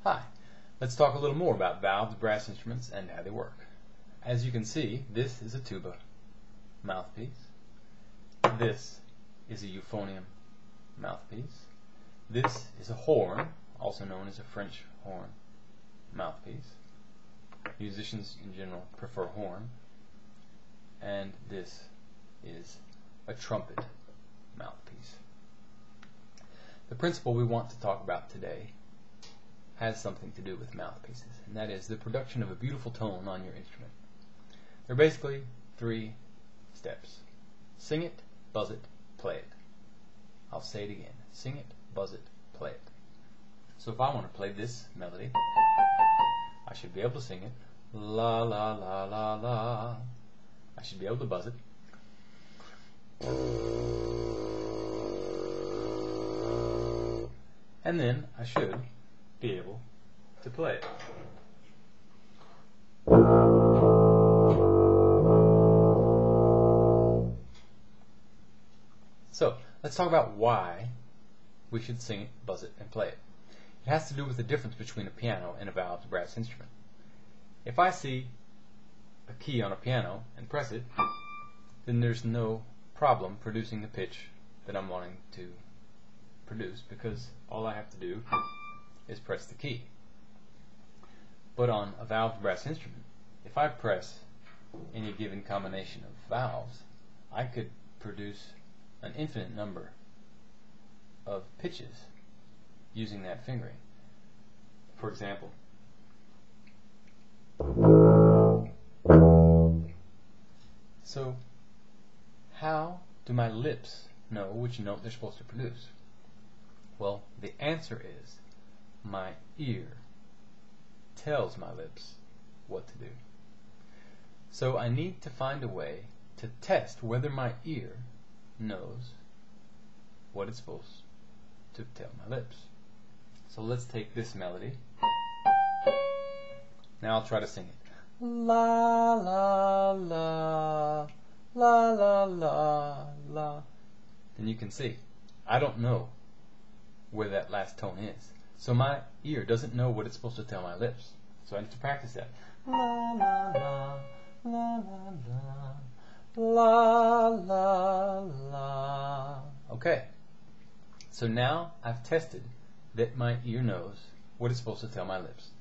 Hi, let's talk a little more about valves, brass instruments, and how they work. As you can see, this is a tuba mouthpiece. This is a euphonium mouthpiece. This is a horn, also known as a French horn mouthpiece. Musicians in general prefer horn. And this is a trumpet mouthpiece. The principle we want to talk about today has something to do with mouthpieces, and that is the production of a beautiful tone on your instrument. There are basically 3 steps. Sing it, buzz it, play it. I'll say it again. Sing it, buzz it, play it. So if I want to play this melody, I should be able to sing it. La la la la la. I should be able to buzz it. And then I should be able to play it. So, let's talk about why we should sing it, buzz it, and play it. It has to do with the difference between a piano and a valves brass instrument. If I see a key on a piano and press it, then there's no problem producing the pitch that I'm wanting to produce, because all I have to do is press the key. But on a valves brass instrument, if I press any given combination of valves, I could produce an infinite number of pitches using that fingering. For example, so how do my lips know which note they're supposed to produce? Well, the answer is my ear tells my lips what to do. So I need to find a way to test whether my ear knows what it's supposed to tell my lips. So let's take this melody. Now I'll try to sing it. La la la, la la la la. And you can see, I don't know where that last tone is. So my ear doesn't know what it's supposed to tell my lips. So I need to practice that. La la la, la la la, la la la. Okay. So now I've tested that my ear knows what it's supposed to tell my lips.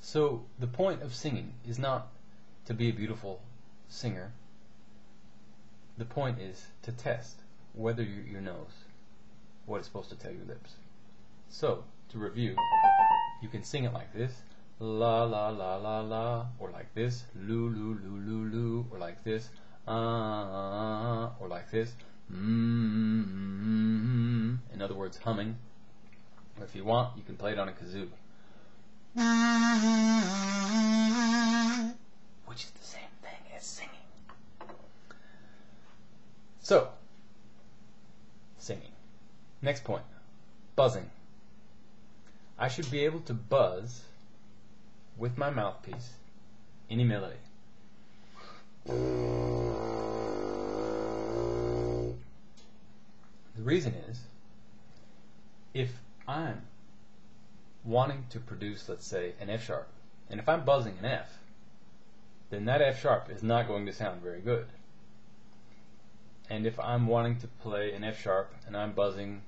So the point of singing is not to be a beautiful singer. The point is to test whether your ear knows what it's supposed to tell your lips. So, to review, you can sing it like this, la la la la la, or like this, loo loo loo loo loo, or like this, or like this, in other words, humming. Or if you want, you can play it on a kazoo, which is the same thing as singing. So, singing. Next point, buzzing. I should be able to buzz with my mouthpiece any melody. The reason is, if I'm wanting to produce, let's say, an F sharp, and if I'm buzzing an F, then that F sharp is not going to sound very good. And if I'm wanting to play an F sharp and I'm buzzing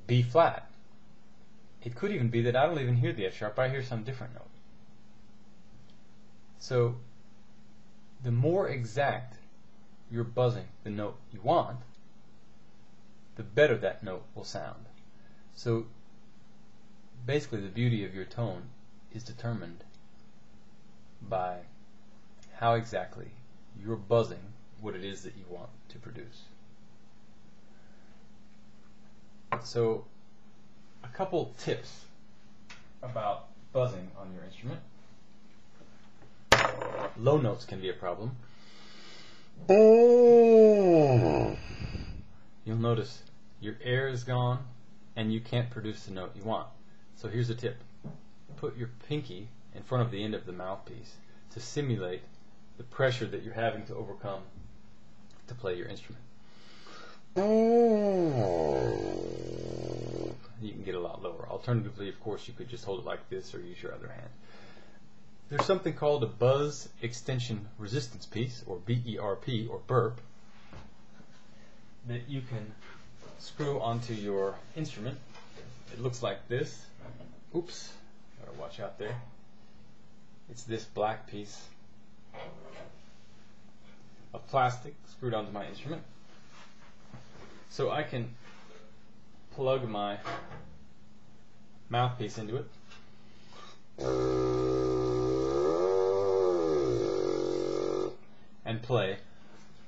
B flat, it could even be that I don't even hear the F sharp, I hear some different note. So the more exact you're buzzing the note you want, the better that note will sound. So basically the beauty of your tone is determined by how exactly you're buzzing what it is that you want to produce. So a couple tips about buzzing on your instrument. Low notes can be a problem. You'll notice your air is gone and you can't produce the note you want. So here's a tip. Put your pinky in front of the end of the mouthpiece to simulate the pressure that you're having to overcome to play your instrument. you can get a lot lower. Alternatively, of course, you could just hold it like this or use your other hand. There's something called a buzz extension resistance piece, or BERP, or burp, that you can screw onto your instrument. It looks like this. Oops, gotta watch out there. It's this black piece of plastic screwed onto my instrument. So I can plug my mouthpiece into it. And play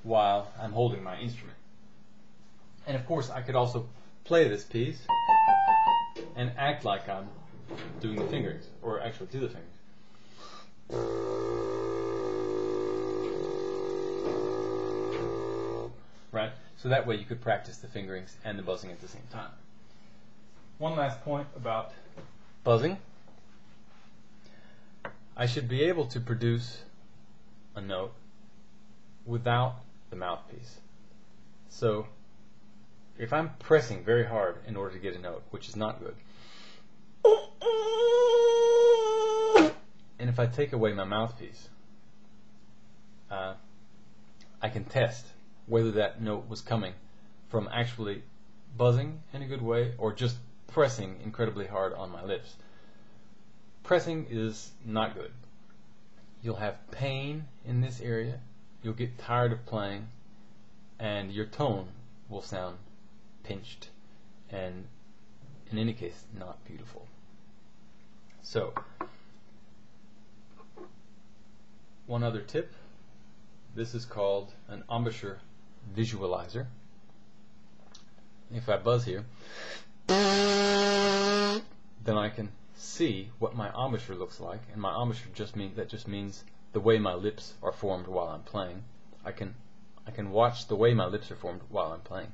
while I'm holding my instrument. And of course I could also play this piece and act like I'm doing the fingerings, or actually do the fingerings. Right? So that way you could practice the fingerings and the buzzing at the same time. One last point about buzzing. I should be able to produce a note without the mouthpiece. So if I'm pressing very hard in order to get a note, which is not good, and if I take away my mouthpiece, I can test whether that note was coming from actually buzzing in a good way or just pressing incredibly hard on my lips. Pressing is not good. You'll have pain in this area, you'll get tired of playing, and your tone will sound pinched and, in any case, not beautiful. So, one other tip. This is called an embouchure visualizer. If I buzz here, then I can see what my embouchure looks like, and my embouchure just means the way my lips are formed while I'm playing. I can watch the way my lips are formed while I'm playing.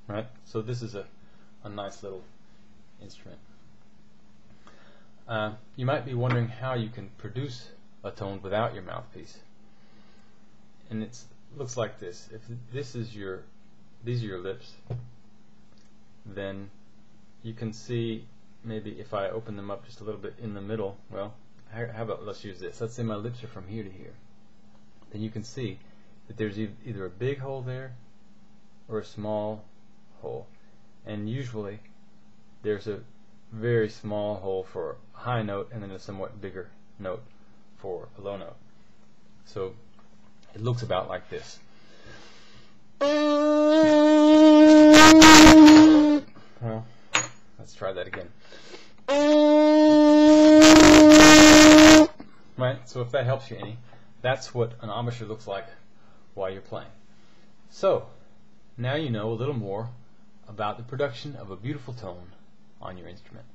Right? So this is a nice little instrument. You might be wondering how you can produce a tone without your mouthpiece. And it looks like this. If these are your lips, then you can see, maybe if I open them up just a little bit in the middle, well, how about let's use this. Let's say my lips are from here to here. Then you can see that there's either a big hole there or a small hole. And usually there's a very small hole for a high note and then a somewhat bigger note for a low note. So it looks about like this. Well, let's try that again. Right, so if that helps you any, that's what an embouchure looks like while you're playing. So, now you know a little more about the production of a beautiful tone on your instrument.